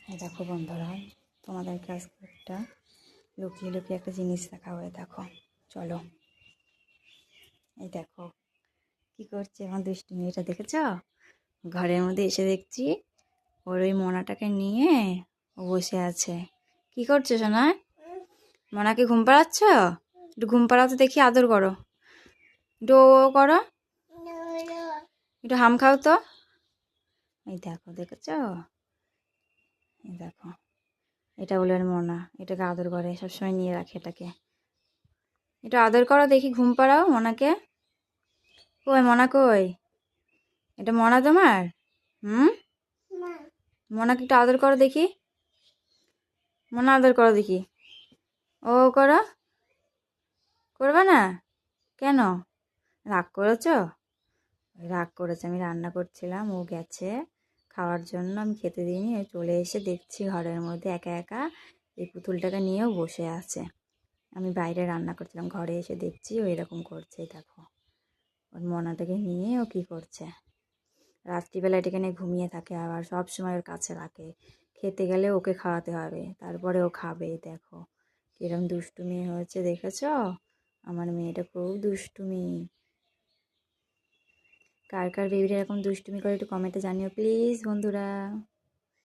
এই দেখো বন্ধুরা, তোমাদেরকে আজকে একটা লুকিয়ে লুকিয়ে একটা জিনিস দেখাবো। দেখো, চলো। এই দেখো কি করছে আমার দুষ্টু মেয়েটা, দেখেছ? ঘরের মধ্যে এসে দেখছি ওর ওই মনাটাকে নিয়ে ও বসে আছে। কি করছো সোনা? মনাকে ঘুম পাড়াচ্ছ? একটু ঘুম পাড়াতে দেখি, আদর করো, একটু ও করো, একটু হাম খাও তো। এই দেখো, দেখেছ? এই দেখো, এটা বলে ওর মনা, এটাকে আদর করে, সবসময় নিয়ে রাখে এটাকে। একটু আদর করো দেখি, ঘুম পাড়াও মনাকে। কই মনা কই? এটা মনা তোমার? হুম, মনাকে একটু আদর করো দেখি, মনা আদর করো দেখি। ও করো, করবে না কেন? রাগ করেছ? রাগ করেছে, আমি রান্না করছিলাম, ও গেছে খাওয়ার জন্য, আমি খেতে দিইনি। ও চলে এসে দেখছি ঘরের মধ্যে একা একা এই পুতুলটাকে নিয়েও বসে আছে। আমি বাইরে রান্না করছিলাম, ঘরে এসে দেখছি ও এরকম করছে। দেখো ওর মনাটাকে নিয়ে ও কি করছে। রাত্রিবেলা এটাকে নিয়ে ঘুমিয়ে থাকে, আবার সব সময় ওর কাছে রাখে। খেতে গেলে ওকে খাওয়াতে হবে, তারপরে ও খাবে। দেখো কিরম দুষ্টুমি হয়েছে, দেখেছ? আমার মেয়েটা খুব দুষ্টুমি। কার কার বেবিরা এরকম দুষ্টুমি করে একটু কমেন্টে জানিও প্লিজ বন্ধুরা।